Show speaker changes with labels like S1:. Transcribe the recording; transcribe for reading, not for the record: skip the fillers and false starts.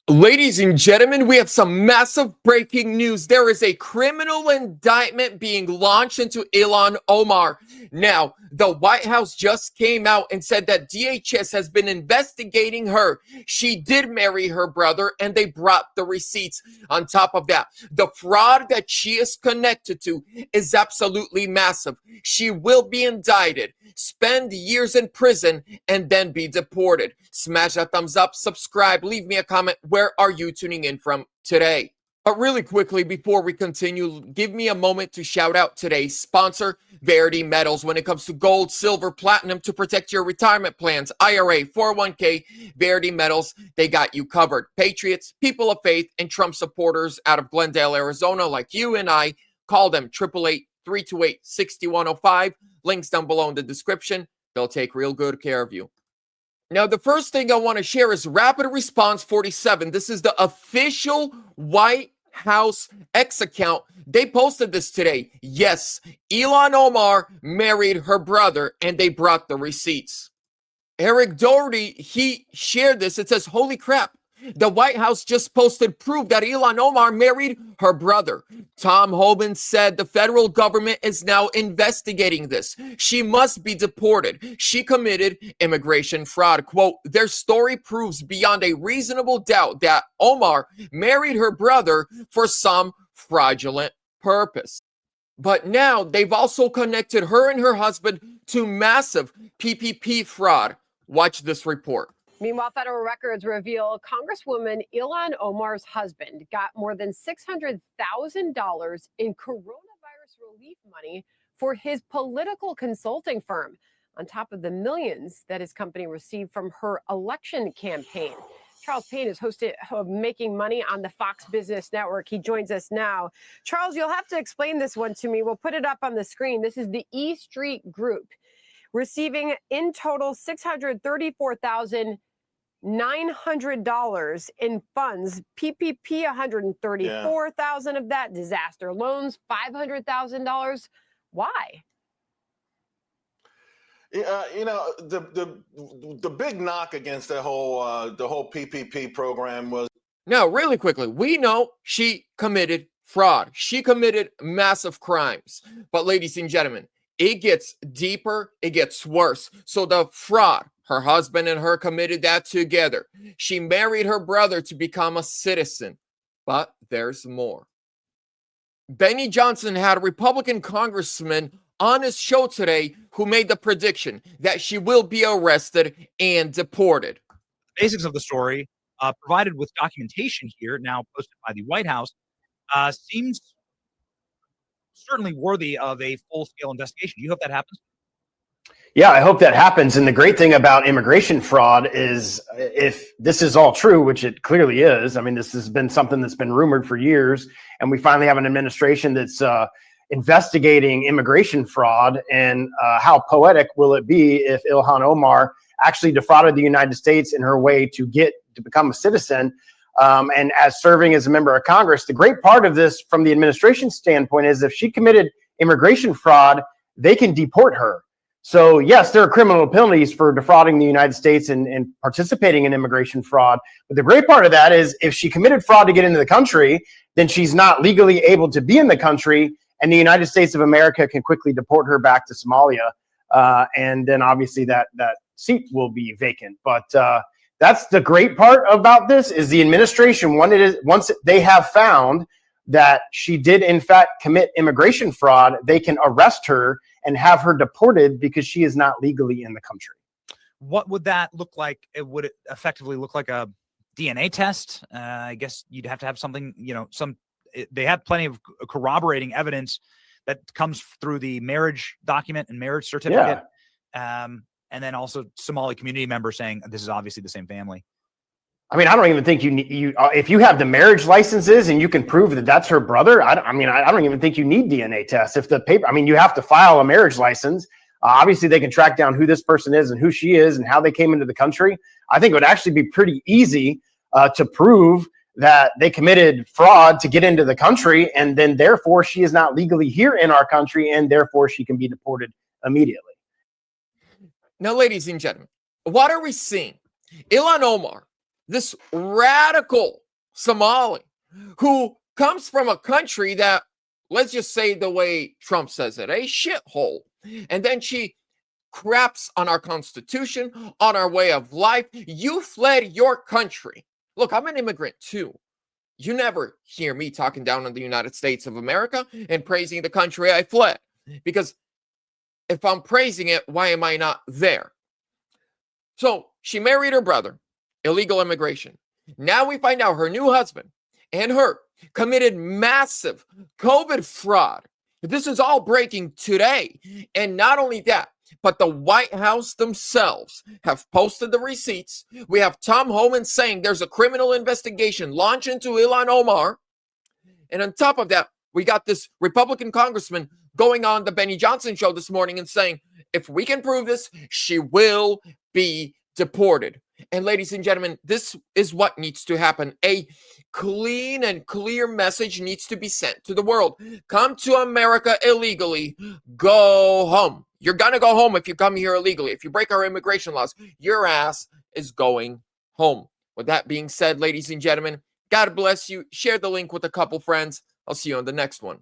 S1: Ladies and gentlemen, we have some massive breaking news. There is a criminal indictment being launched into Ilhan Omar. Now, the White House just came out and said that DHS has been investigating her. She did marry her brother, and they brought the receipts. On top of that, the fraud that she is connected to is absolutely massive. She will be indicted, spend years in prison, and then be deported. Smash that thumbs up, subscribe, leave me a comment. Where are you tuning in from today? But really quickly, before we continue, give me a moment to shout out today's sponsor, Verity Metals. When it comes to gold, silver, platinum to protect your retirement plans, IRA, 401k, Verity Metals, they got you covered. Patriots, people of faith, and Trump supporters out of Glendale, Arizona, like you and I, call them 888-328-6105. Links down below in the description. They'll take real good care of you. Now, the first thing I want to share is Rapid Response 47. This is the official White House X account. They posted this today. Yes, Ilhan Omar married her brother, and they brought the receipts. Eric Doherty, he shared this. It says, holy crap. The White House just posted proof that Ilhan Omar married her brother. Tom Homan said the federal government is now investigating this. She must be deported. She committed immigration fraud. Quote, their story proves beyond a reasonable doubt that Omar married her brother for some fraudulent purpose. But now they've also connected her and her husband to massive PPP fraud. Watch this report.
S2: Meanwhile, federal records reveal Congresswoman Ilhan Omar's husband got more than $600,000 in coronavirus relief money for his political consulting firm, on top of the millions that his company received from her election campaign. Charles Payne is host of Making Money on the Fox Business Network. He joins us now. Charles, you'll have to explain this one to me. We'll put it up on the screen. This is the E Street Group, receiving in total $634,900 in funds. PPP, $134,000 of that. Disaster loans, $500,000. Why?
S3: The big knock against the whole PPP program was.
S1: Now, really quickly, we know she committed fraud. She committed massive crimes. But ladies and gentlemen, it gets deeper, it gets worse. So the fraud, her husband and her committed that together. She married her brother to become a citizen. But there's more. Benny Johnson had a Republican congressman on his show today who made the prediction that she will be arrested and deported.
S4: Basics of the story, provided with documentation here, now posted by the White House, seems certainly worthy of a full-scale investigation. Do you hope that happens?
S5: Yeah, I hope that happens. And the great thing about immigration fraud is, if this is all true, which it clearly is, I mean, this has been something that's been rumored for years, and we finally have an administration that's investigating immigration fraud. And how poetic will it be if Ilhan Omar actually defrauded the United States in her way to become a citizen? And as serving as a member of Congress, the great part of this from the administration standpoint is if she committed immigration fraud, they can deport her. So yes, there are criminal penalties for defrauding the United States and participating in immigration fraud. But the great part of that is if she committed fraud to get into the country, then she's not legally able to be in the country, and the United States of America can quickly deport her back to Somalia. And then obviously that seat will be vacant. But that's the great part about this, is the administration, once they have found that she did in fact commit immigration fraud, they can arrest her and have her deported because she is not legally in the country.
S4: What would that look like? Would it effectively look like a DNA test? I guess you'd have to have something, they have plenty of corroborating evidence that comes through the marriage document and marriage certificate. Yeah. And then also Somali community members saying this is obviously the same family.
S5: I mean, I don't even think if you have the marriage licenses and you can prove that that's her brother, I don't even think you need DNA tests. If the paper, you have to file a marriage license. Obviously, they can track down who this person is and who she is and how they came into the country. I think it would actually be pretty easy to prove that they committed fraud to get into the country, and then therefore she is not legally here in our country, and therefore she can be deported immediately.
S1: Now, ladies and gentlemen, what are we seeing? Ilhan Omar this radical Somali who comes from a country that, let's just say the way Trump says it, a shithole. And then she craps on our Constitution, on our way of life. You fled your country. Look, I'm an immigrant too. You never hear me talking down on the United States of America and praising the country I fled. Because if I'm praising it, why am I not there? So she married her brother, illegal immigration. Now we find out her new husband and her committed massive COVID fraud. This is all breaking today. And not only that, but the White House themselves have posted the receipts. We have Tom Homan saying there's a criminal investigation launched into Ilhan Omar. And on top of that, we got this Republican congressman going on the Benny Johnson show this morning and saying, if we can prove this, she will be deported. And ladies and gentlemen, this is what needs to happen. A clean and clear message needs to be sent to the world. Come to America illegally, go home. You're going to go home if you come here illegally. If you break our immigration laws, your ass is going home. With that being said, ladies and gentlemen, God bless you. Share the link with a couple friends. I'll see you on the next one.